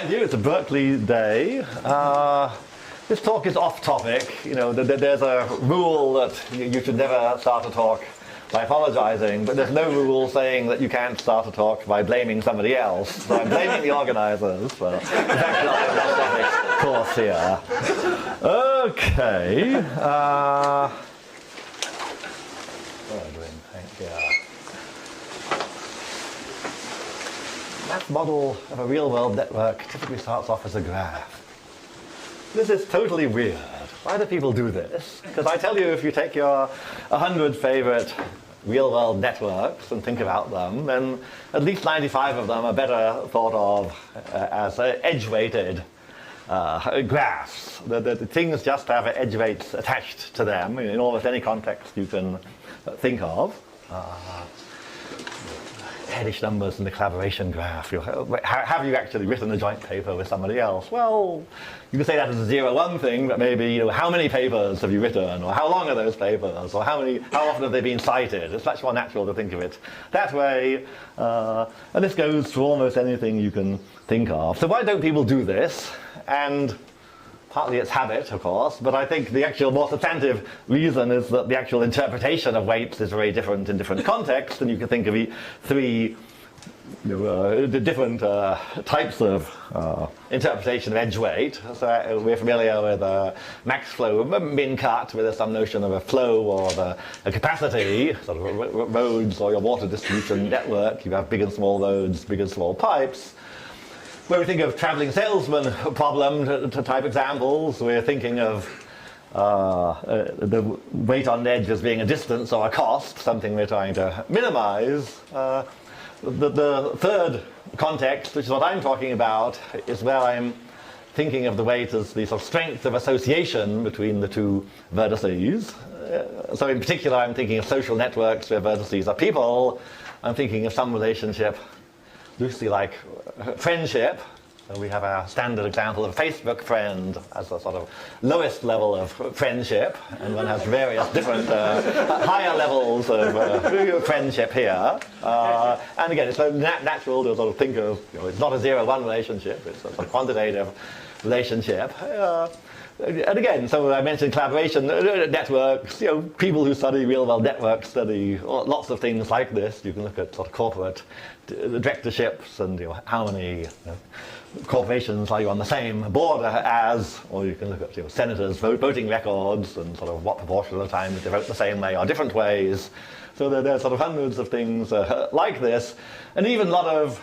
Thank you. It's a Berkeley day. This talk is off topic. You know, there's a rule that you should never start a talk by apologizing, but there's no rule saying that you can't start a talk by blaming somebody else. So I'm blaming the organizers for the fact that I'm off topic course here. Okay. What am I doing? Math model of a real-world network typically starts off as a graph. This is totally weird. Why do people do this? Because I tell you, if you take your 100 favorite real-world networks and think about them, then at least 95 of them are better thought of as edge-weighted graphs. The things just have edge weights attached to them in almost any context you can think of. Hellish numbers in the collaboration graph. Have you actually written a joint paper with somebody else? Well, you can say that as a 0-1 thing, but maybe how many papers have you written, or how long are those papers, or how often have they been cited? It's much more natural to think of it that way, and this goes for almost anything you can think of. So why don't people do this? And partly it's habit, of course, but I think the actual more substantive reason is that the actual interpretation of weights is very different in different contexts, and you can think of three different types of interpretation of edge weight. So we're familiar with max flow min cut, where there's some notion of a flow or a capacity, sort of roads or your water distribution network. You have big and small roads, big and small pipes. When we think of traveling salesman problem type examples, we're thinking of the weight on edge as being a distance or a cost, something we're trying to minimize. The third context, which is what I'm talking about, is where I'm thinking of the weight as the sort of strength of association between the two vertices. So in particular, I'm thinking of social networks where vertices are people. I'm thinking of some relationship loosely like friendship. So we have our standard example of a Facebook friend as a sort of lowest level of friendship, and one has various different higher levels of friendship here. And again, it's so natural to sort of think of, it's not a 0-1 relationship, it's a sort of quantitative relationship. And again, so I mentioned collaboration networks. People who study real-world networks study lots of things like this. You can look at sort of corporate directorships and how many corporations are you on the same board as, or you can look at senators' voting records and sort of what proportion of the time they vote the same way or different ways. So there are sort of hundreds of things like this, and even a lot of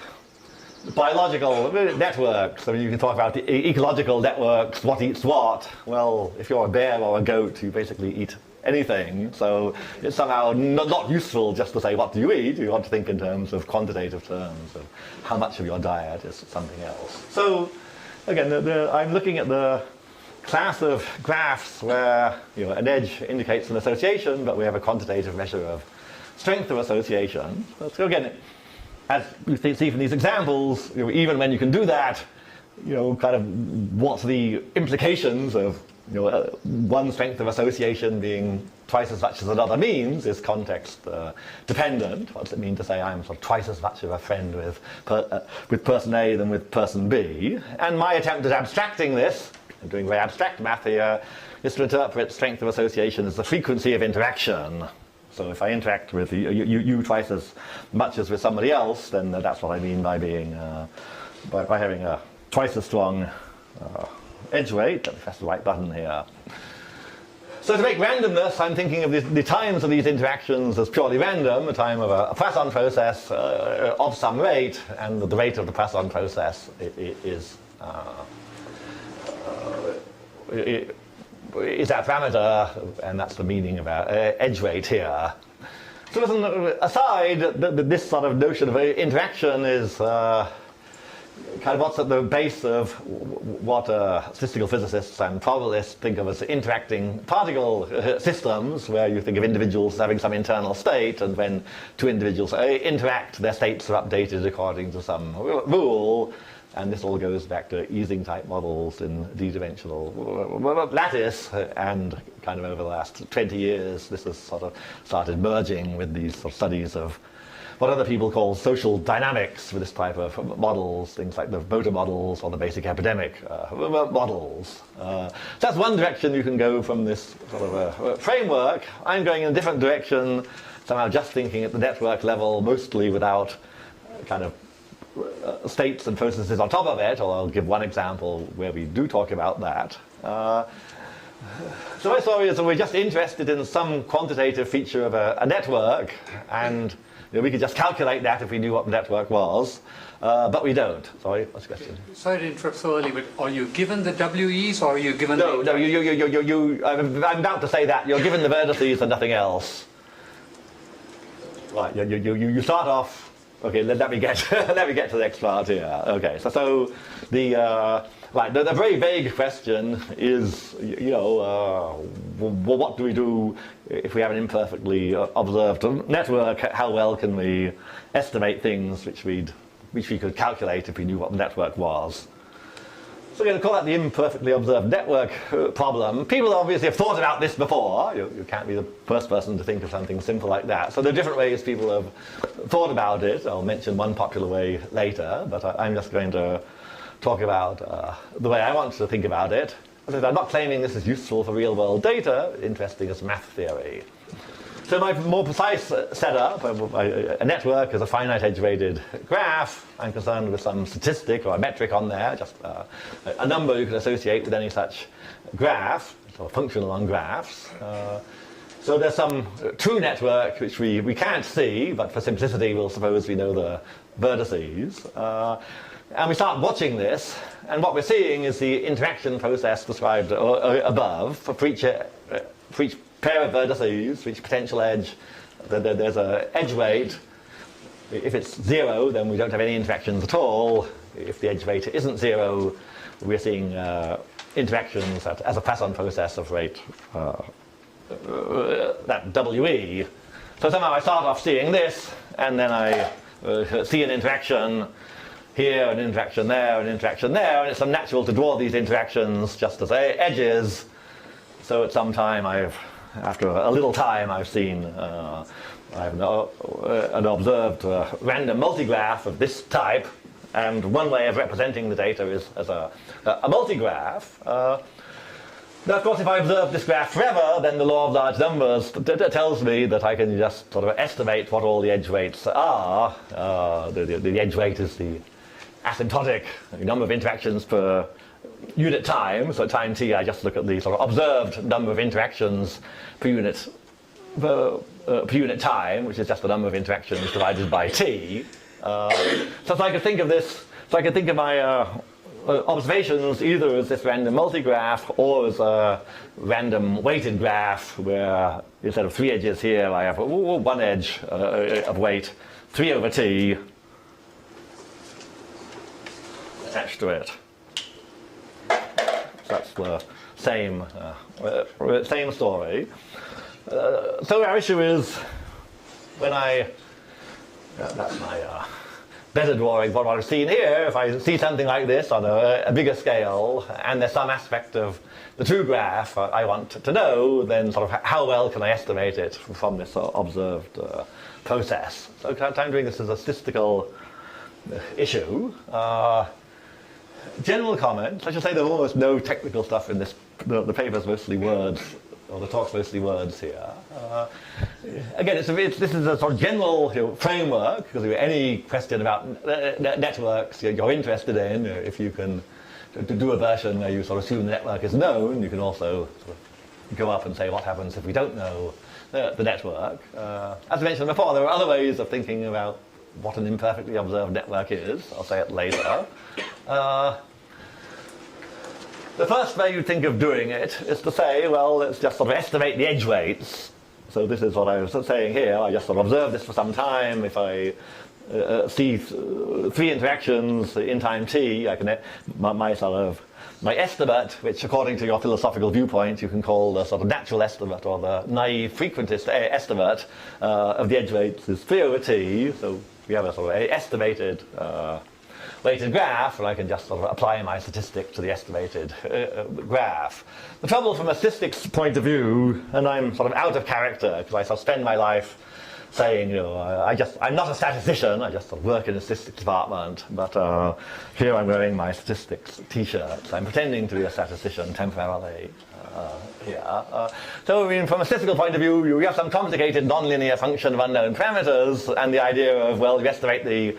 biological networks. I mean, you can talk about the ecological networks, what eats what. Well, if you're a bear or a goat, you basically eat anything. So it's somehow not useful just to say, what do you eat? You want to think in terms of quantitative terms of how much of your diet is something else. So again, I'm looking at the class of graphs where an edge indicates an association, but we have a quantitative measure of strength of association. So again, as you see from these examples, even when you can do that, kind of what's the implications of one strength of association being twice as much as another means is context dependent. What does it mean to say I'm sort of twice as much of a friend with person A than with person B? And my attempt at abstracting this, I'm doing very abstract math here, is to interpret strength of association as the frequency of interaction. So if I interact with you twice as much as with somebody else, then that's what I mean by being by having a twice as strong edge weight. Let me press the right button here. So to make randomness, I'm thinking of the times of these interactions as purely random, the time of a Poisson process of some rate, and the rate of the Poisson process is that parameter, and that's the meaning of our edge weight here. So as an aside, this sort of notion of interaction is kind of what's at the base of what statistical physicists and probabilists think of as interacting particle systems, where you think of individuals having some internal state, and when two individuals interact, their states are updated according to some rule. And this all goes back to Ising-type models in d-dimensional lattice, and kind of over the last 20 years, this has sort of started merging with these sort of studies of what other people call social dynamics for this type of models, things like the voter models or the basic epidemic models. So that's one direction you can go from this sort of a framework. I'm going in a different direction, somehow just thinking at the network level, mostly without kind of states and processes on top of it, or I'll give one example where we do talk about that. So my story is that we're just interested in some quantitative feature of a network, and we could just calculate that if we knew what the network was, but we don't. Sorry, what's the question? Sorry to interrupt so early, but are you given the WEs or are you given No, I'm about to say that. You're given the vertices and nothing else. Right, you start off. Okay, let me get let me get to the next part here. Okay, so the right, the very vague question is, what do we do if we have an imperfectly observed network? How well can we estimate things which we could calculate if we knew what the network was? So we're going to call that the imperfectly observed network problem. People obviously have thought about this before. You can't be the first person to think of something simple like that. So there are different ways people have thought about it. I'll mention one popular way later, but I'm just going to talk about the way I want to think about it. I'm not claiming this is useful for real-world data, interesting as math theory. So my more precise setup, a network is a finite edge-weighted graph. I'm concerned with some statistic or a metric on there, just a number you can associate with any such graph, or function along graphs. So there's some true network which we can't see, but for simplicity we'll suppose we know the vertices. And we start watching this, and what we're seeing is the interaction process described above for each pair of vertices, for each potential edge. There's an edge weight. If it's 0, then we don't have any interactions at all. If the edge weight isn't 0, we're seeing interactions as a Poisson process of rate that WE. So somehow I start off seeing this, and then I see an interaction here, an interaction there, an interaction there, and it's unnatural to draw these interactions just as edges. So at some time, after a little time, I've seen an observed random multigraph of this type, and one way of representing the data is as a multigraph. Now, of course, if I observe this graph forever, then the law of large numbers tells me that I can just sort of estimate what all the edge weights are. The edge weight is the asymptotic number of interactions per unit time. So at time t, I just look at the sort of observed number of interactions per unit time, which is just the number of interactions divided by t. So I could think of this. So I could think of my observations either as this random multigraph or as a random weighted graph where instead of 3 edges here I have one edge of weight 3 over t attached to it. So that's the same story. So our issue is when that's my better drawing what I've seen here. If I see something like this on a bigger scale, and there's some aspect of the true graph I want to know, then sort of how well can I estimate it from this observed process? So I'm doing this as a statistical issue. General comments. I should say there's almost no technical stuff in this. The paper's mostly words, or the talk's mostly words here. Again, this is a sort of general framework, because any question about networks you're interested in, if you can do a version where you sort of assume the network is known, you can also sort of go up and say what happens if we don't know the network. As I mentioned before, there are other ways of thinking about what an imperfectly observed network is. I'll say it later. The first way you think of doing it is to say, well, let's just sort of estimate the edge weights. So this is what I was saying here. I just sort of observe this for some time. If I see 3 interactions in time t, I can my estimate, which according to your philosophical viewpoint you can call the sort of natural estimate or the naive frequentist estimate of the edge weights, is 3 over t. So we have a sort of estimated weighted graph, and I can just sort of apply my statistic to the estimated graph. The trouble from a statistics point of view, and I'm sort of out of character because I sort of spend my life saying, I'm not a statistician, I just sort of work in the statistics department, but here I'm wearing my statistics t-shirt. So I'm pretending to be a statistician temporarily here. So from a statistical point of view, you have some complicated nonlinear function of unknown parameters, and the idea of, well, you estimate the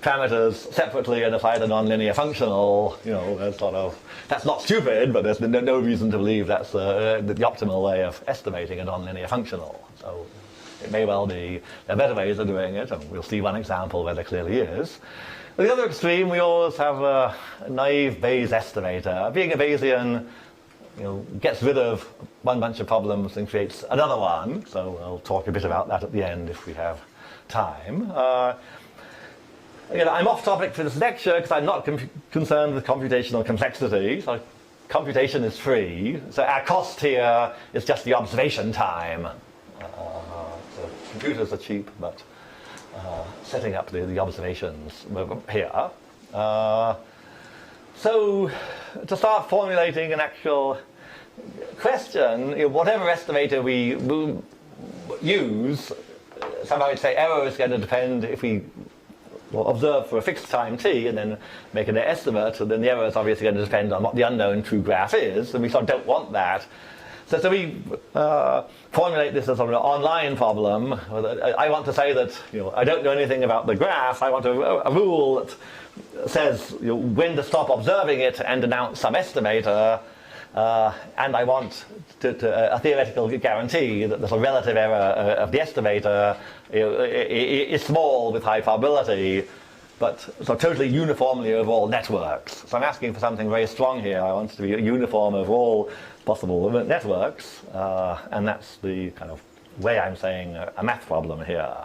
parameters separately and apply the nonlinear functional, that's not stupid, but there's no reason to believe that's the optimal way of estimating a nonlinear functional. So it may well be there are better ways of doing it, and we'll see one example where there clearly is. At the other extreme, we always have a naive Bayes estimator. Being a Bayesian, gets rid of one bunch of problems and creates another one. So I'll talk a bit about that at the end if we have time. I'm off topic for this lecture because I'm not concerned with computational complexity. So computation is free. So our cost here is just the observation time. So computers are cheap, but setting up the observations here. So to start formulating an actual question, whatever estimator we use, somehow I'd say error is going to depend if we observe for a fixed time t and then make an estimate, then the error is obviously going to depend on what the unknown true graph is, and we sort of don't want that. So we formulate this as sort of an online problem. I want to say that I don't know anything about the graph. I want a rule that says when to stop observing it and announce some estimator, and I want a theoretical guarantee that the sort of relative error of the estimator is small with high probability, but so totally uniformly over all networks. So I'm asking for something very strong here. I want it to be uniform over all possible networks, and that's the kind of way I'm saying a math problem here.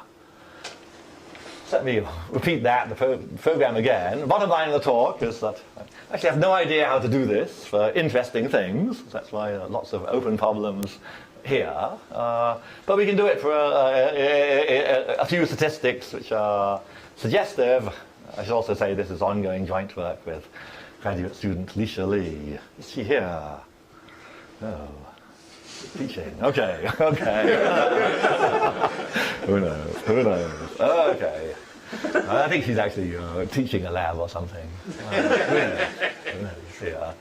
So let me repeat that, the program again. The bottom line of the talk is that I actually have no idea how to do this for interesting things. That's why lots of open problems here. But we can do it for a few statistics which are suggestive. I should also say this is ongoing joint work with graduate student Lisha Lee. Is she here? Oh, teaching. Okay. Who knows? Okay. I think she's actually teaching a lab or something. Who knows? Yeah.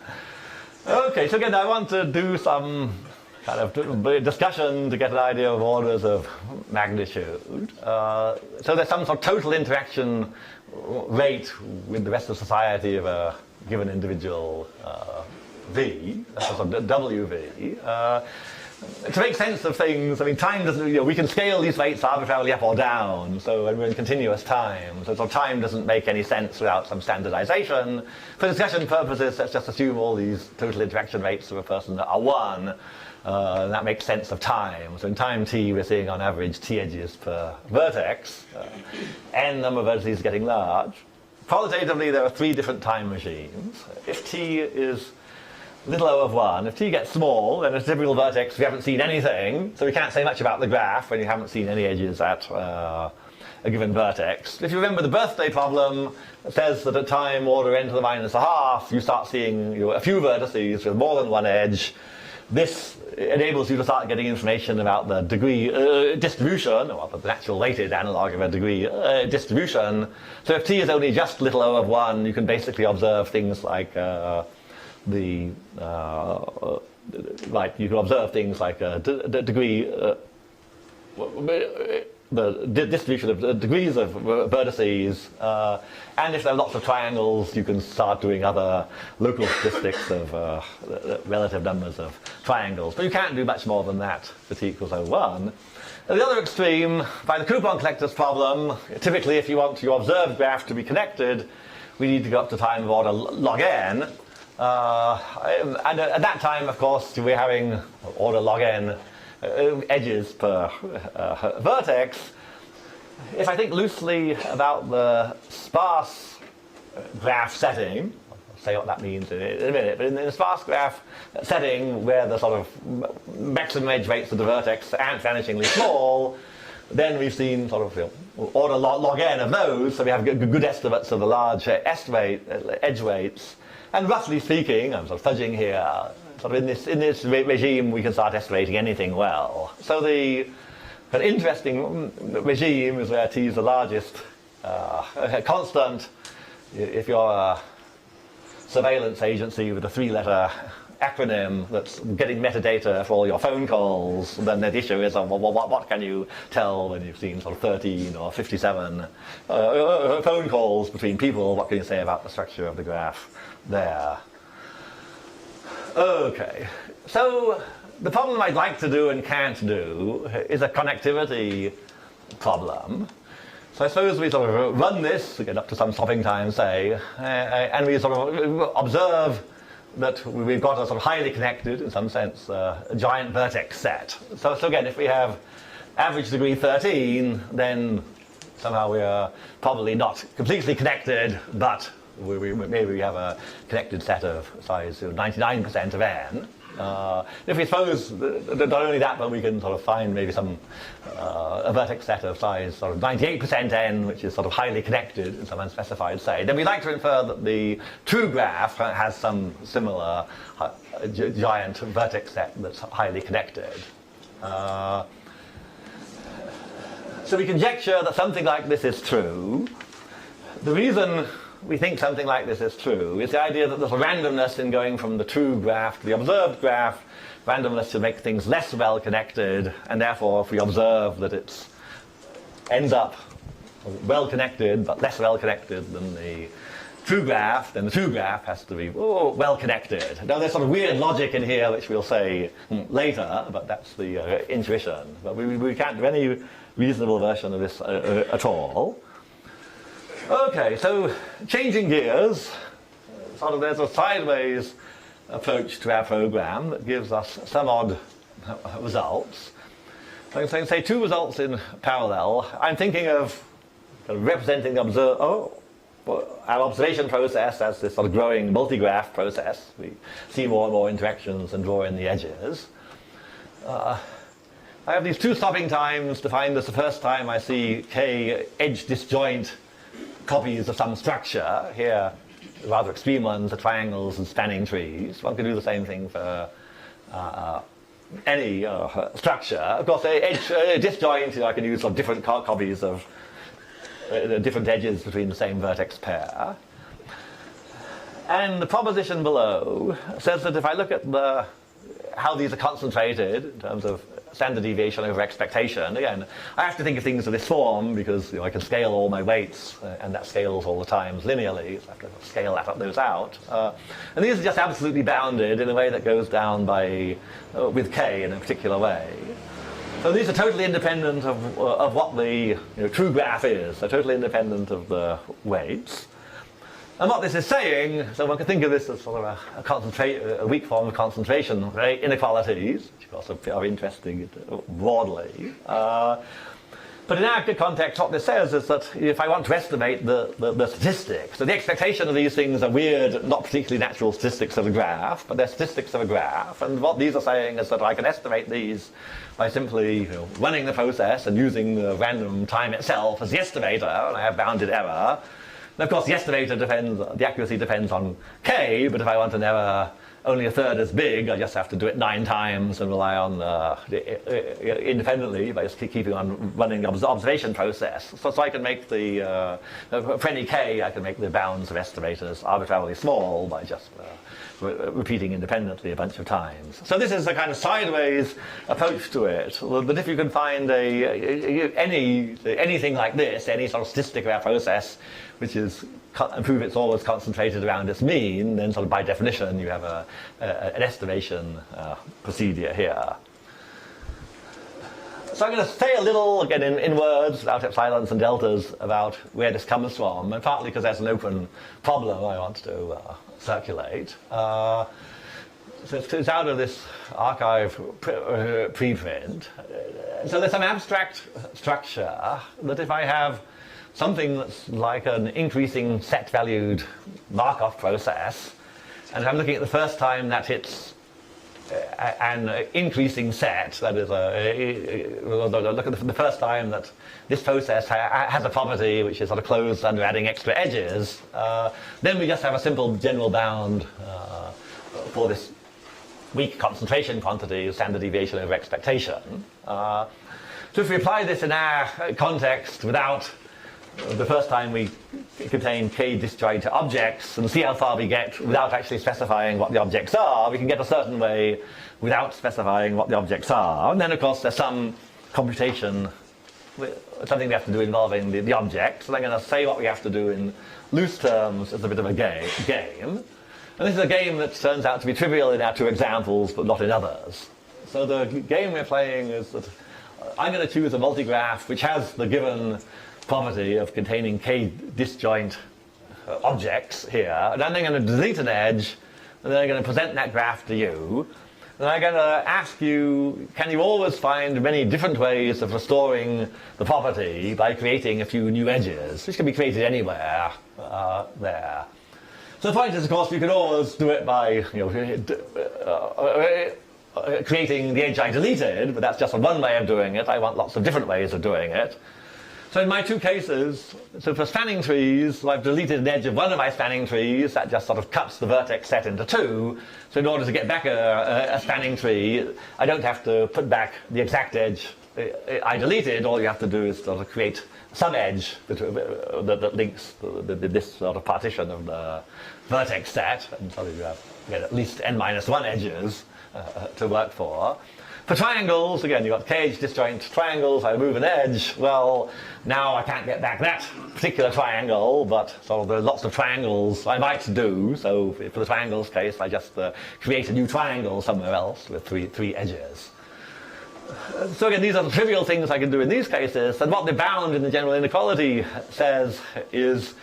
Okay, so again, I want to do some kind of discussion to get an idea of orders of magnitude. So there's some sort of total interaction rate with the rest of society of a given individual V, that's sort of WV. To make sense of things, time doesn't, we can scale these rates arbitrarily up or down, so when we're in continuous time, so time doesn't make any sense without some standardization. For discussion purposes, let's just assume all these total interaction rates of a person are 1, and that makes sense of time. So in time t, we're seeing on average t edges per vertex, n number of vertices is getting large. Qualitatively, there are 3 different time regimes. If t is little o of 1. If t gets small, then it's a typical vertex we haven't seen anything, so we can't say much about the graph when you haven't seen any edges at a given vertex. If you remember the birthday problem, it says that at time order n to the minus a half, you start seeing a few vertices with more than one edge. This enables you to start getting information about the degree distribution, or the natural weighted analog of a degree distribution. So if t is only just little o of 1, you can basically observe things like you can observe things like the degree, the distribution of degrees of vertices, and if there are lots of triangles, you can start doing other local statistics of relative numbers of triangles. But you can't do much more than that for t equals 1. At the other extreme, by the coupon collectors problem, typically if you want your observed graph to be connected, we need to go up to time of order log n. And at that time, of course, we're having order log n edges per vertex. If I think loosely about the sparse graph setting, I'll say what that means in a minute, but in the sparse graph setting where the sort of maximum edge weights of the vertex aren't vanishingly small, then we've seen sort of order log n of those, so we have good estimates of the large edge weights. And roughly speaking, I'm sort of fudging here, sort of in this regime we can start estimating anything well. So the An interesting regime is where t is the largest constant. If you're a surveillance agency with a 3-letter acronym that's getting metadata for all your phone calls, then the issue is what can you tell when you've seen sort of 13 or 57 phone calls between people? What can you say about the structure of the graph there? Okay, so the problem I'd like to do and can't do is a connectivity problem. So I suppose we sort of run this, we get up to some stopping time, say, and we sort of observe that we've got a sort of highly connected, in some sense, giant vertex set. So again, if we have average degree 13, then somehow we are probably not completely connected, but maybe we have a connected set of size 99% of n. If we suppose not only that, but we can sort of find maybe some a vertex set of size sort of 98% n, which is sort of highly connected in some unspecified say, then we'd like to infer that the true graph has some similar giant vertex set that's highly connected. So we conjecture that something like this is true. The reason we think something like this is true is the idea that there's a randomness in going from the true graph to the observed graph, randomness to make things less well connected, and therefore if we observe that it ends up well connected but less well connected than the true graph, then the true graph has to be well connected. Now there's sort of weird logic in here which we'll say later, but that's the intuition. But we can't do any reasonable version of this at all. Okay, so changing gears, sort of there's a sideways approach to our program that gives us some odd results. So I can say two results in parallel. I'm thinking of representing the our observation process as this sort of growing multigraph process. We see more and more interactions and draw in the edges. I have these two stopping times defined as the first time I see k edge disjoint copies of some structure. Here, rather extreme ones are triangles and spanning trees. One can do the same thing for any structure. Of course, edge disjoint, I can use sort of different copies of different edges between the same vertex pair. And the proposition below says that if I look at how these are concentrated in terms of standard deviation over expectation, again, I have to think of things of this form because I can scale all my weights, and that scales all the times linearly, so I have to scale those out. And these are just absolutely bounded in a way that goes down by with k in a particular way. So these are totally independent of what the true graph is. They're totally independent of the weights. And what this is saying, so one can think of this as sort of a weak form of concentration inequalities, which of course are interesting broadly. But in our context, what this says is that if I want to estimate the statistics, so the expectation of these things are weird, not particularly natural statistics of a graph, but they're statistics of a graph. And what these are saying is that I can estimate these by simply running the process and using the random time itself as the estimator, and I have bounded error. And of course, the estimator the accuracy depends on k, but if I want an error only a third as big, I just have to do it 9 times and rely on independently by just keeping on running the observation process. So I can make for any k, I can make the bounds of estimators arbitrarily small by just repeating independently a bunch of times. So this is a kind of sideways approach to it. But if you can find anything like this, any sort of statistic of our process, which is prove it's always concentrated around its mean, then sort of by definition you have an estimation procedure here. So I'm going to say a little, again in words, without epsilons and deltas, about where this comes from, and partly because there's an open problem I want to circulate. So it's out of this archive preprint. So there's some abstract structure that if I have something that's like an increasing set-valued Markov process, and if I'm looking at the first time that it's an increasing set, that is, look at the first time that this process has a property which is sort of closed under adding extra edges, then we just have a simple general bound for this weak concentration quantity, standard deviation over expectation. So if we apply this in our context without the first time we contain k disjoint objects and see how far we get without actually specifying what the objects are, we can get a certain way without specifying what the objects are. And then of course there's some computation, something we have to do involving the objects. And I'm going to say what we have to do in loose terms as a bit of a game. And this is a game that turns out to be trivial in our two examples, but not in others. So the game we're playing is that I'm going to choose a multigraph which has the given property of containing k disjoint objects here, and then I'm going to delete an edge, and then I'm going to present that graph to you. And I'm going to ask you, can you always find many different ways of restoring the property by creating a few new edges, which can be created anywhere there. So the point is, of course, you can always do it by creating the edge I deleted, but that's just one way of doing it. I want lots of different ways of doing it. So in my two cases, so for spanning trees, I've deleted an edge of one of my spanning trees. That just sort of cuts the vertex set into two. So in order to get back a spanning tree, I don't have to put back the exact edge I deleted. All you have to do is sort of create some edge that links this sort of partition of the vertex set. And so you get at least n-1 edges to work for. For triangles, again, you've got k-edge disjoint triangles. I remove an edge. Well, now I can't get back that particular triangle, but sort of there are lots of triangles I might do. So for the triangles case, I just create a new triangle somewhere else with three edges. So again, these are the trivial things I can do in these cases. And what the bound in the general inequality says is,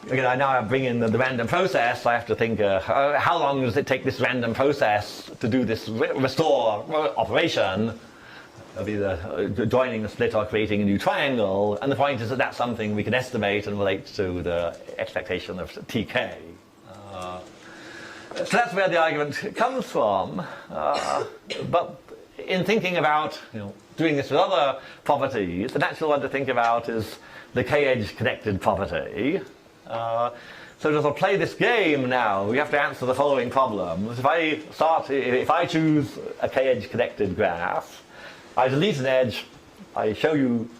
again, I now bring in the random process. I have to think, how long does it take this random process to do this restore operation of either joining the split or creating a new triangle? And the point is that that's something we can estimate and relate to the expectation of tk. So that's where the argument comes from. But in thinking about doing this with other properties, the natural one to think about is the k-edge connected property. So to sort of play this game now, we have to answer the following problems. If I choose a k-edge connected graph, I delete an edge, I show you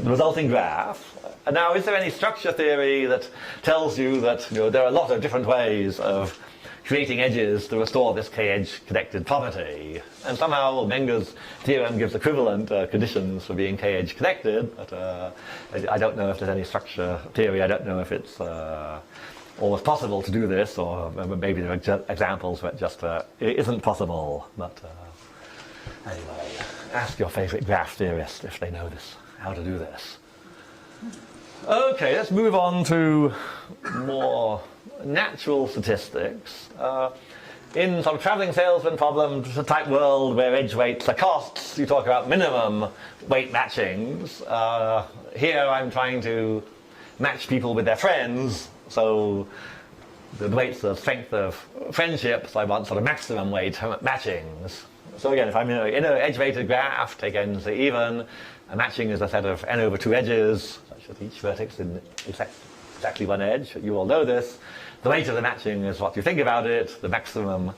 the resulting graph. And now, is there any structure theory that tells you that there are a lot of different ways of creating edges to restore this k-edge connected property? And somehow Menger's theorem gives equivalent conditions for being k-edge connected, but I don't know if there's any structure theory. I don't know if it's always possible to do this, or maybe there are examples where it just isn't possible. But anyway, ask your favorite graph theorist if they know how to do this. Okay, let's move on to more natural statistics. In sort of traveling salesman problems type world where edge weights are costs, you talk about minimum weight matchings. Here I'm trying to match people with their friends, so the weight's the strength of friendships. I want sort of maximum weight matchings. So again, if I'm in an edge-weighted graph, take n to even, a matching is a set of n over 2 edges, such that each vertex in exactly one edge. You all know this. The weight of the matching is what you think about it. The maximum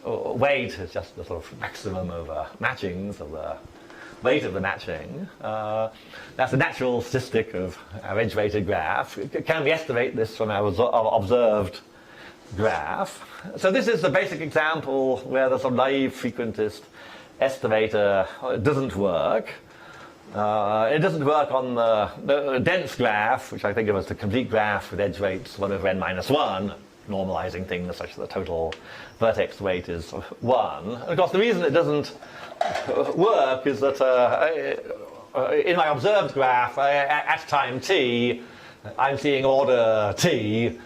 weight is just the sort of maximum over matchings of the weight of the matching. That's the natural statistic of our edge-weighted graph. Can we estimate this from our observed graph? So this is the basic example where the sort of naive frequentist estimator doesn't work. It doesn't work on the dense graph, which I think of as the complete graph with edge weights 1 over n-1, normalizing things such that the total vertex weight is 1. And of course, the reason it doesn't work is that in my observed graph, at time t, I'm seeing order t.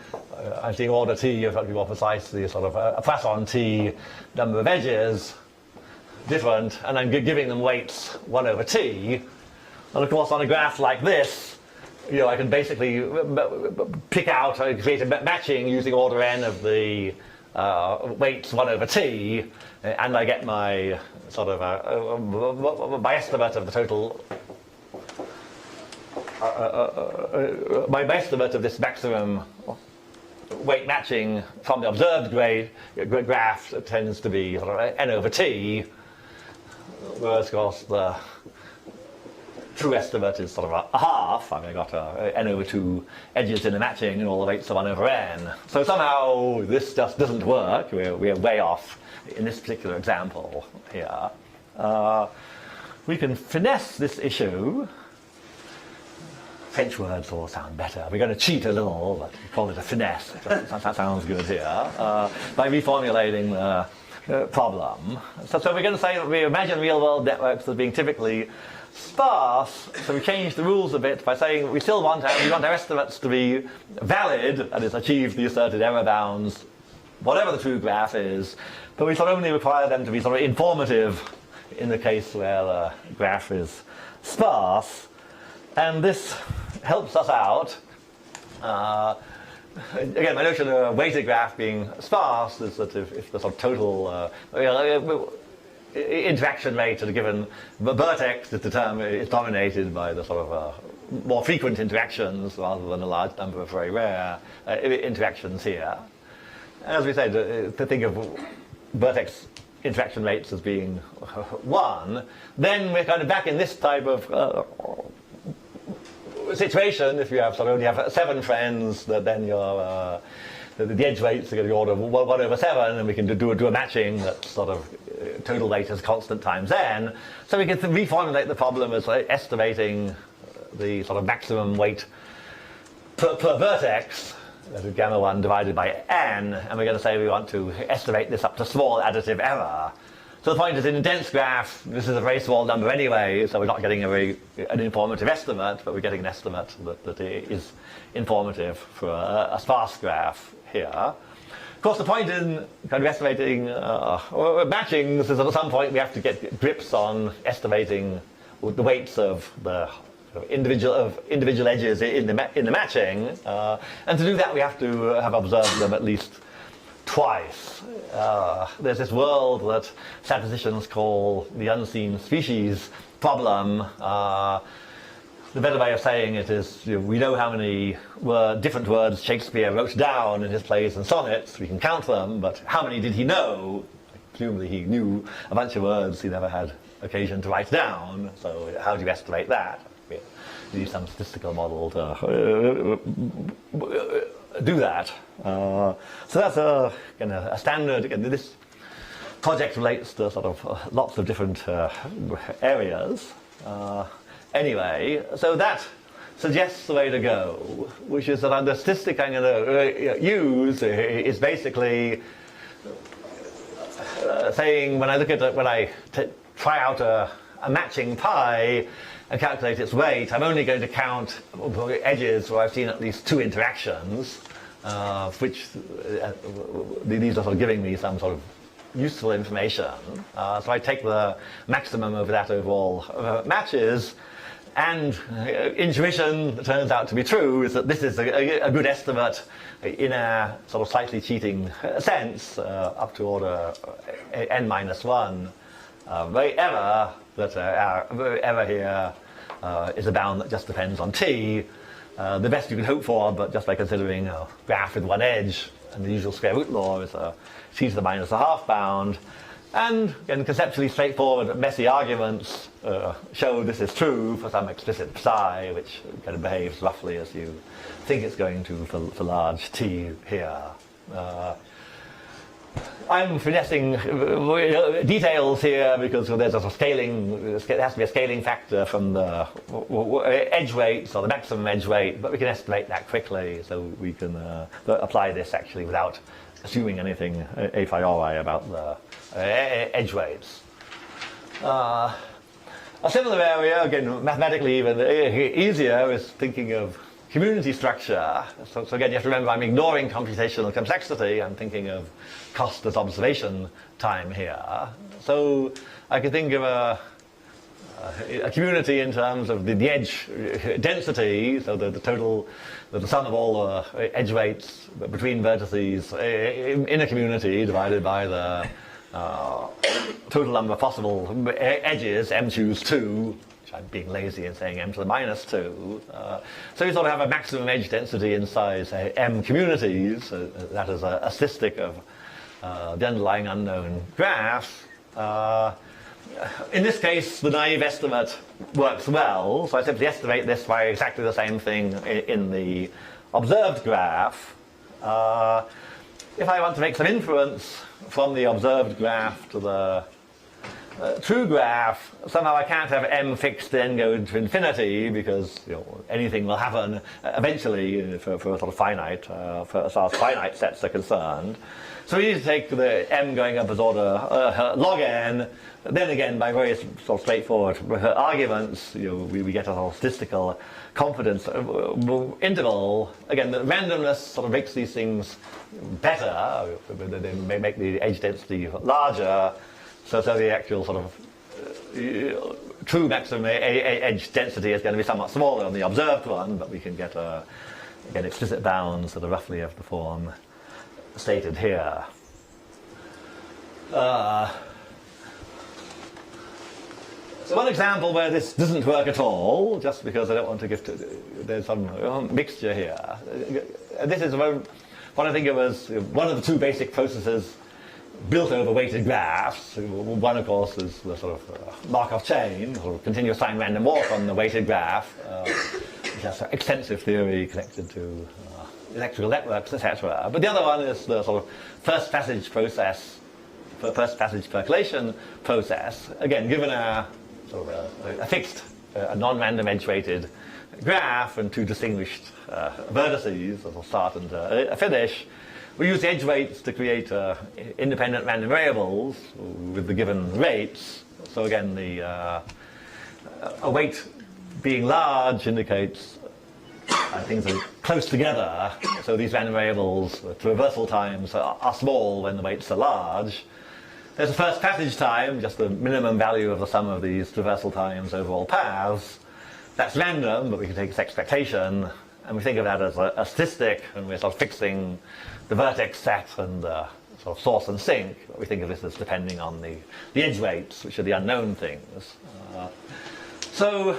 I'm seeing order t, if I be more precisely, sort of a Poisson t number of edges, different, and I'm giving them weights 1 over t. And of course, on a graph like this, I can basically pick out, create a matching using order n of the weights 1 over t, and I get my sort of my estimate of the total, my estimate of this maximum weight matching from the observed graph tends to be sort of n over t, whereas of course true estimate is sort of a half. I mean, I got n over 2 edges in the matching, and all the weights are 1 over n. So somehow this just doesn't work. We're way off in this particular example here. We can finesse this issue. French words all sound better. We're going to cheat a little, but we call it a finesse. That sounds good here. By reformulating the problem. So we're going to say that we imagine real-world networks as being typically sparse. So we change the rules a bit by saying we still want our estimates to be valid, that is, achieve the asserted error bounds, whatever the true graph is. But we sort of only require them to be sort of informative in the case where the graph is sparse. And this helps us out. Again, my notion of a weighted graph being sparse is that if the sort of total interaction rate at a given vertex is dominated by the sort of more frequent interactions rather than a large number of very rare interactions here. As we said, to think of vertex interaction rates as being 1, then we're kind of back in this type of situation. If you have only have 7 friends, then your the edge weights are going to be order of 1 over 7, and we can do a matching that's sort of total weight is constant times n. So we can reformulate the problem as estimating the sort of maximum weight per vertex, that is gamma 1 divided by n, and we're going to say we want to estimate this up to small additive error. So the point is, in a dense graph, this is a very small number anyway, so we're not getting an informative estimate, but we're getting an estimate that is informative for a sparse graph here. Of course, the point in kind of estimating or matching is that at some point we have to get grips on estimating the weights of the individual edges in the matching, and to do that we have to have observed them at least twice. There's this world that statisticians call the unseen species problem. The better way of saying it is, we know how many different words Shakespeare wrote down in his plays and sonnets. We can count them, but how many did he know? Presumably he knew a bunch of words he never had occasion to write down. So how do you estimate that? You need some statistical model to do that. So that's a standard. Again, this project relates to sort of lots of different areas. Anyway, so that suggests the way to go, which is that the statistic I'm going to use is basically saying when I try out a matching pi and calculate its weight, I'm only going to count edges where I've seen at least 2 interactions, which these are sort of giving me some sort of useful information. So I take the maximum over that overall matches, and intuition that turns out to be true is that this is a good estimate in a sort of slightly cheating sense, up to order n-1. Error, that our error here is a bound that just depends on t. The best you can hope for, but just by considering a graph with 1 edge, and the usual square root law is a t to the minus a half bound. And again, conceptually straightforward, messy arguments show this is true for some explicit psi, which kind of behaves roughly as you think it's going to for large t here. I'm finessing details here because there's a scaling. There has to be a scaling factor from the edge weights or the maximum edge weight, but we can estimate that quickly, so we can apply this actually without assuming anything a priori about the edge weights. A similar area, again, mathematically even easier, is thinking of community structure. So again, you have to remember I'm ignoring computational complexity. I'm thinking of cost as observation time here. So I can think of a community in terms of the edge density, so the total, the sum of all the edge weights between vertices in a community divided by the total number of possible edges, m choose 2. I'm being lazy and saying m to the minus 2. So you sort of have a maximum edge density inside, say, m communities. That is a statistic of the underlying unknown graph. in this case, the naive estimate works well, so I simply estimate this by exactly the same thing in the observed graph. If I want to make some inference from the observed graph to the true graph, somehow I can't have m fixed then go to infinity, because anything will happen eventually for a sort of finite, as far as finite sets are concerned. So we need to take the m going up as order log n. Then again, by very sort of straightforward arguments, we get a sort of statistical confidence interval. Again, the randomness sort of makes these things better. They may make the edge density larger, so the actual sort of true maximum edge density is going to be somewhat smaller than the observed one, but we can get again explicit bounds that are roughly of the form stated here. So one example where this doesn't work at all, just because I don't want to there's some mixture here. This is what I think of as one of the two basic processes built over weighted graphs. One, of course, is the sort of Markov chain, or continuous time random walk on the weighted graph, which has extensive theory connected to electrical networks, etc. But the other one is the sort of first passage process, first passage percolation process. Again, given a sort of a fixed, a non-random edge-weighted graph and two distinguished vertices, a start and a finish, we use the edge weights to create independent random variables with the given rates. So again, a weight being large indicates things are close together. So these random variables, traversal times, are small when the weights are large. There's a first passage time, just the minimum value of the sum of these traversal times over all paths. That's random, but we can take its expectation, and we think of that as a statistic, and we're sort of fixing the vertex set and sort of source and sink. We think of this as depending on the edge weights, which are the unknown things. So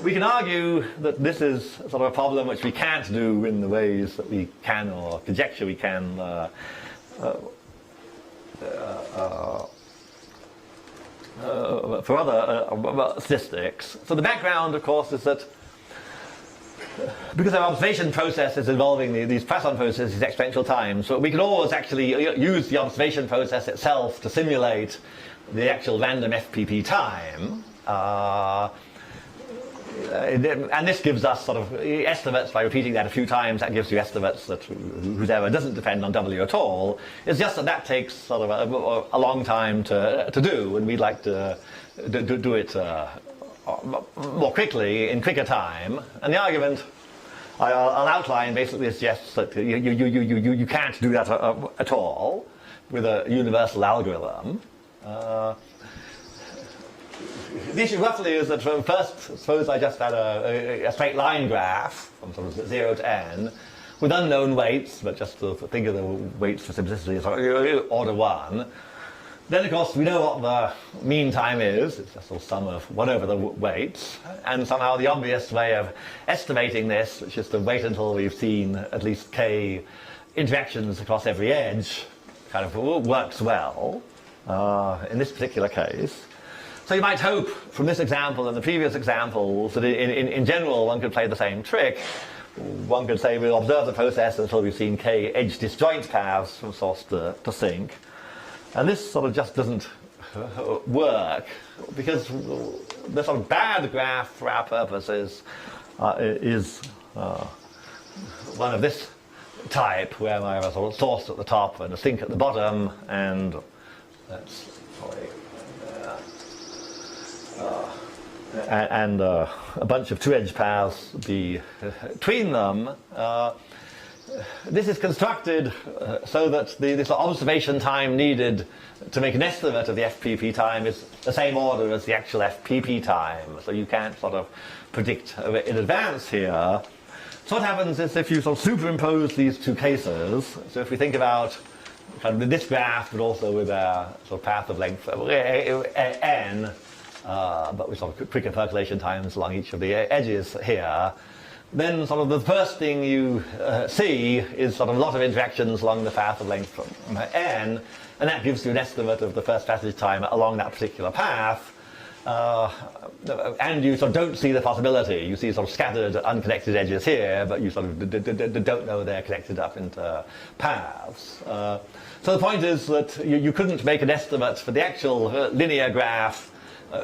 we can argue that this is sort of a problem which we can't do in the ways that we can, or conjecture we can, for other statistics. So the background, of course, is that because our observation process is involving these Poisson processes, these exponential times, so we can always actually use the observation process itself to simulate the actual random FPP time. And this gives us sort of estimates by repeating that a few times. That gives you estimates that whose error doesn't depend on W at all. It's just that takes sort of a long time to do, and we'd like to do it more quickly, in quicker time. And the argument I'll outline basically suggests that you can't do that at all with a universal algorithm. The issue roughly is that first, suppose I just had a straight line graph from sort of 0 to n with unknown weights, but just to think of the weights for simplicity as order 1. Then, of course, we know what the mean time is. It's just a sum of 1 over the weights. And somehow the obvious way of estimating this, which is to wait until we've seen at least k interactions across every edge, kind of works well in this particular case. So you might hope from this example and the previous examples that in general one could play the same trick. One could say we'll observe the process until we've seen k edge disjoint paths from source to sink. And this sort of just doesn't work, because the sort of bad graph for our purposes is one of this type, where I have a sort of source at the top and a sink at the bottom, and that's probably and a bunch of two-edge paths between them. This is constructed so that this observation time needed to make an estimate of the FPP time is the same order as the actual FPP time. So you can't sort of predict in advance here. So what happens is if you sort of superimpose these two cases, so if we think about kind of this graph, but also with a sort of path of length n, but with sort of quicker percolation times along each of the edges here, then sort of the first thing you see is sort of a lot of interactions along the path of length from n, and that gives you an estimate of the first passage time along that particular path. And you sort of don't see the possibility. You see sort of scattered, unconnected edges here, but you sort of don't know they're connected up into paths. So the point is that you couldn't make an estimate for the actual linear graph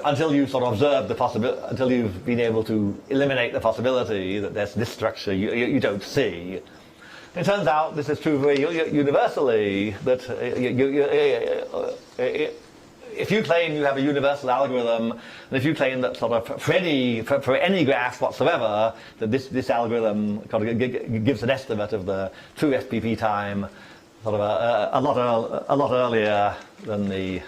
until you've sort of observed the possibility, until you've been able to eliminate the possibility that there's this structure you don't see. It turns out this is true very universally, that if you claim you have a universal algorithm, and if you claim that sort of for any graph whatsoever, that this algorithm kind of gives an estimate of the true FPP time sort of a lot earlier than the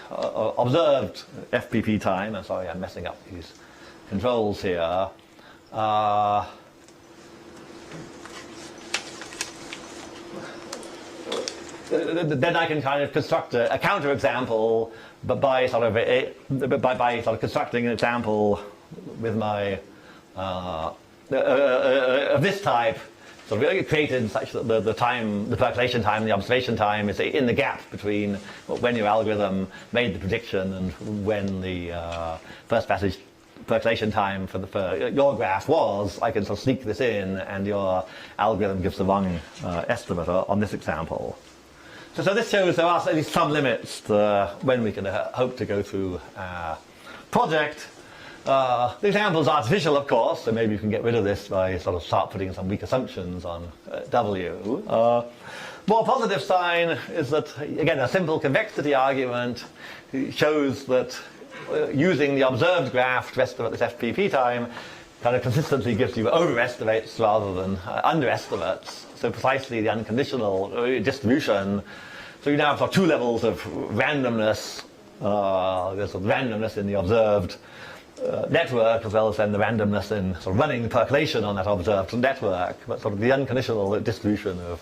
observed FPP time. I'm sorry, I'm messing up these controls here. Then I can kind of construct a counterexample, but by sort of constructing an example with my of this type, sort of created such that the percolation time, the observation time is in the gap between when your algorithm made the prediction and when the first passage percolation time for your graph was. I can sort of sneak this in, and your algorithm gives the wrong estimate on this example. So this shows there are at least some limits to when we can hope to go through our project. The example is artificial, of course, so maybe you can get rid of this by sort of start putting some weak assumptions on W. More positive sign is that, again, a simple convexity argument shows that using the observed graph to estimate this FPP time kind of consistently gives you overestimates rather than underestimates. So precisely the unconditional distribution. So you now have sort of two levels of randomness. There's sort of randomness in the observed network, as well as then the randomness in sort of running the percolation on that observed network. But sort of the unconditional distribution of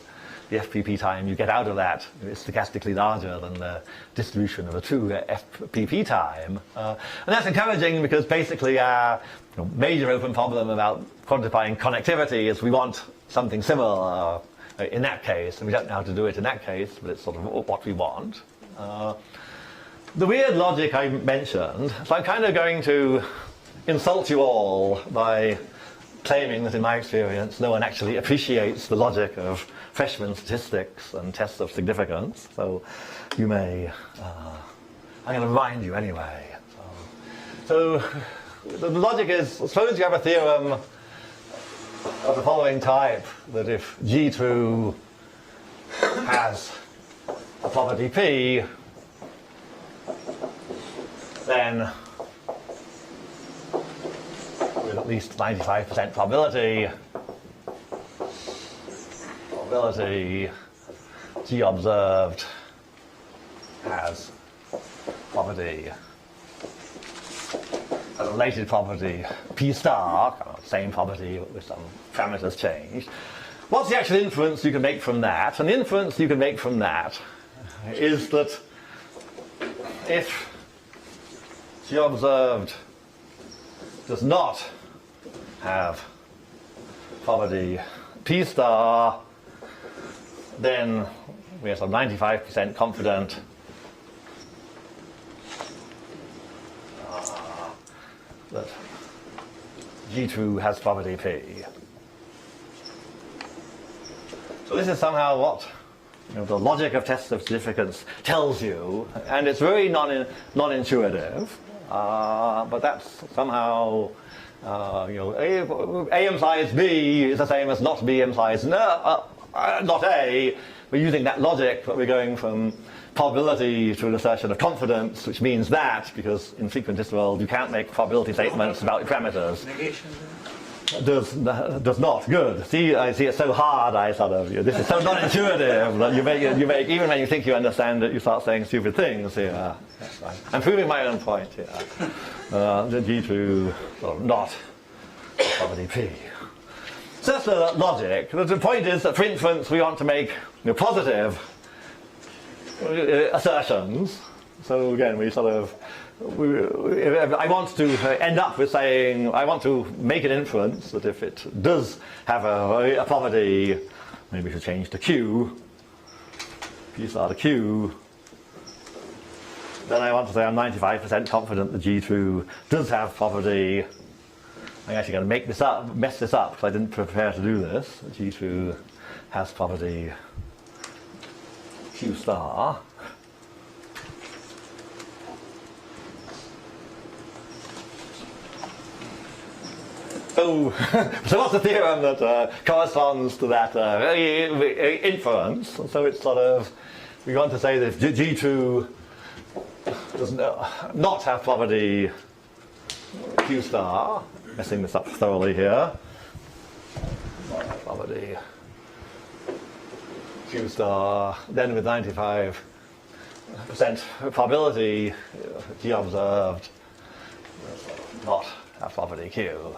the FPP time you get out of that is stochastically larger than the distribution of a true FPP time. And that's encouraging because basically our major open problem about quantifying connectivity is we want something similar in that case, and we don't know how to do it in that case, but it's sort of what we want. The weird logic I mentioned, so I'm kind of going to insult you all by claiming that in my experience no one actually appreciates the logic of freshman statistics and tests of significance, so you may, I'm going to remind you anyway. So the logic is, suppose you have a theorem of the following type, that if G true has a property P, then with at least 95% probability G observed has property, a related property P star, same property with some parameters changed. What's the actual inference you can make from that? And the inference you can make from that is that if G observed does not have property P star, then we are some 95% confident that G true has property P. So this is somehow what the logic of tests of significance tells you, and it's very non-intuitive, but that's somehow A implies B is the same as not B implies not A. We're using that logic, but we're going from probability to an assertion of confidence, which means that, because in frequentist world you can't make probability statements about parameters. Negation. Does not. Good. See, I see it's so hard. This is so non-intuitive that you make even when you think you understand it, you start saying stupid things here. I'm proving my own point here. G true, not property P. So that's the logic. The point is that for inference we want to make positive assertions. So again, we sort of I want to end up with saying, I want to make an inference that if it does have a property, maybe we should change to Q, P star to Q, then I want to say I'm 95% confident that G2 does have property. I'm actually going to mess this up, because I didn't prepare to do this. G2 has property Q star. Oh, so what's the theorem that corresponds to that inference? So it's sort of, we want to say that if G2 does not have property Q star, messing this up thoroughly here, property Q star, then with 95% probability, G observed not have property Q.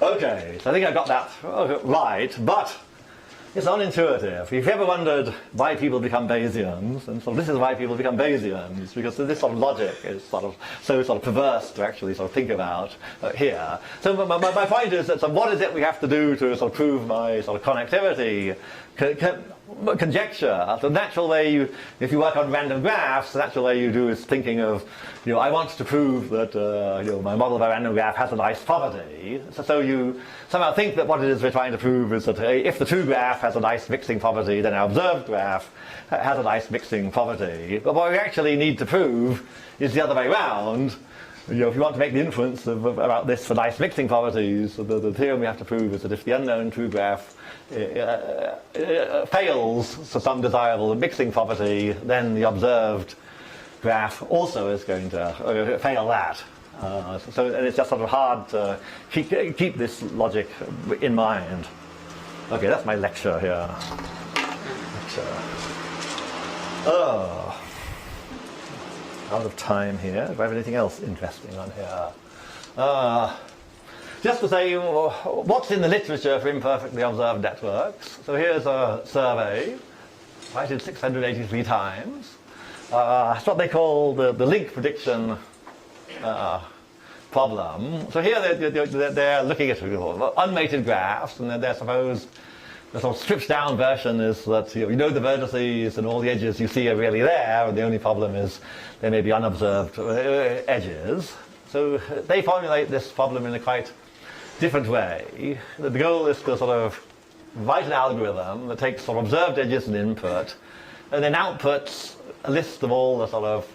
Okay, so I think I got that right, but it's unintuitive. If you've ever wondered why people become Bayesians, and so this is why people become Bayesians, because this sort of logic is so perverse to actually sort of think about here. So my point is that, so what is it we have to do to sort of prove my sort of connectivity conjecture? The natural way if you work on random graphs, the natural way you do is thinking of, I want to prove that my model of a random graph has a nice property. So you somehow think that what it is we're trying to prove is that if the true graph has a nice mixing property, then our observed graph has a nice mixing property. But what we actually need to prove is the other way around. If you want to make the inference about this for nice mixing properties, the theorem we have to prove is that if the unknown true graph fails for some desirable mixing property, then the observed graph also is going to fail that. And it's just sort of hard to keep this logic in mind. Okay, that's my lecture here. Oh. Out of time here. Do I have anything else interesting on here? Just to say what's in the literature for imperfectly observed networks. So here's a survey, cited 683 times. That's what they call the link prediction problem. So here they're looking at unmated graphs, and they're supposed, the sort of stripped down version is that you know the vertices and all the edges you see are really there, and the only problem is there may be unobserved edges. So they formulate this problem in a quite different way. The goal is to sort of write an algorithm that takes sort of observed edges and input, and then outputs a list of all the sort of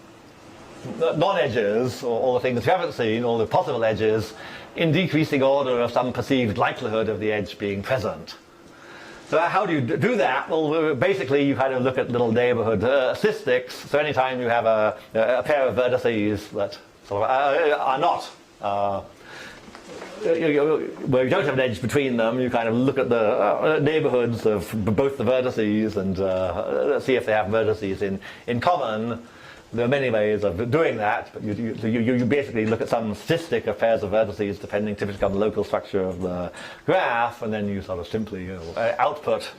non-edges, or all the things you haven't seen, all the possible edges, in decreasing order of some perceived likelihood of the edge being present. So how do you do that? Well, basically you kind of look at little neighborhood statistics. So anytime you have a pair of vertices that sort of are not, where you don't have an edge between them, you kind of look at the neighborhoods of both the vertices and see if they have vertices in common. There are many ways of doing that, but you basically look at some statistic of pairs of vertices depending typically on the local structure of the graph, and then you sort of simply output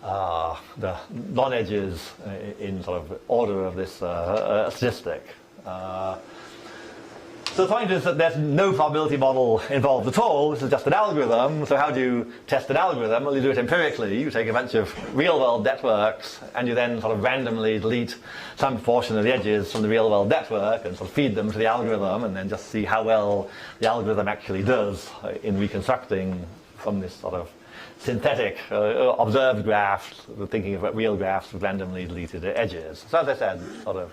the non-edges in sort of order of this statistic. So the point is that there's no probability model involved at all. This is just an algorithm. So how do you test an algorithm? Well, you do it empirically. You take a bunch of real-world networks, and you then sort of randomly delete some proportion of the edges from the real-world network and sort of feed them to the algorithm, and then just see how well the algorithm actually does in reconstructing from this sort of synthetic observed graphs, thinking of real graphs with randomly deleted edges. So as I said, sort of,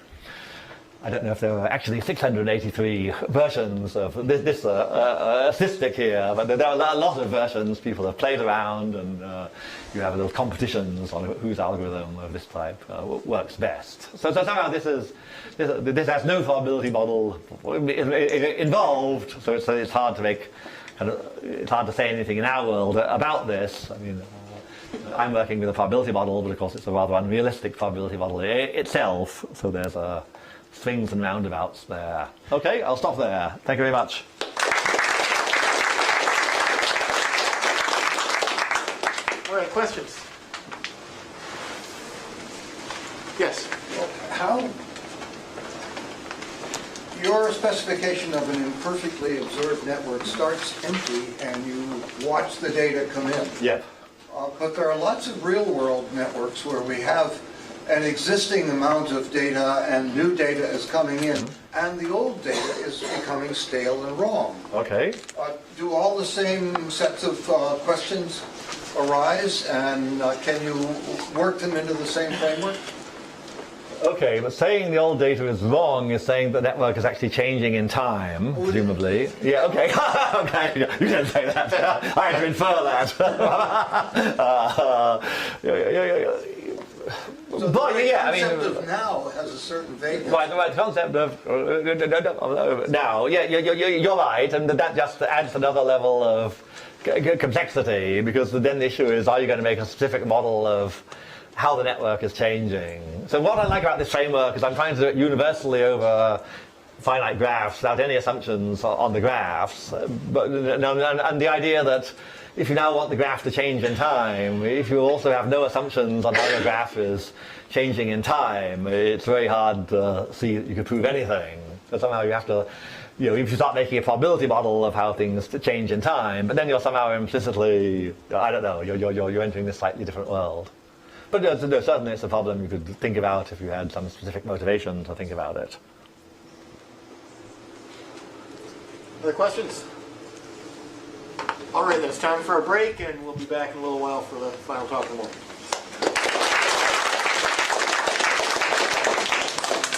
I don't know if there are actually 683 versions of this statistic here, but there are a lot of versions. People have played around, and you have little competitions on whose algorithm of this type works best. So somehow this has no probability model involved. So it's hard to make it's hard to say anything in our world about this. I mean, I'm working with a probability model, but of course it's a rather unrealistic probability model itself. So there's swings and roundabouts there. Okay, I'll stop there. Thank you very much. All right, questions? Yes. How your specification of an imperfectly observed network starts empty and you watch the data come in. Yeah. But there are lots of real-world networks where we have an existing amount of data and new data is coming in, and the old data is becoming stale and wrong. Okay. Do all the same sets of questions arise, and can you work them into the same framework? Okay, but saying the old data is wrong is saying the network is actually changing in time, presumably. Yeah, okay. Okay, you didn't say that. I had to infer that. So But the yeah, I concept mean, of now has a certain vagueness. right, the right concept of now. Yeah, you're right, and that just adds another level of complexity, because then the issue is, are you going to make a specific model of how the network is changing? So what I like about this framework is I'm trying to do it universally over finite graphs without any assumptions on the graphs. But and the idea that if you now want the graph to change in time, if you also have no assumptions on how your graph is changing in time, it's very hard to see that you could prove anything. So somehow you have to, if you start making a probability model of how things change in time, but then you're somehow implicitly, I don't know, you're entering this slightly different world. But certainly it's a problem you could think about if you had some specific motivation to think about it. Other questions? All right, then it's time for a break, and we'll be back in a little while for the final talk in the morning.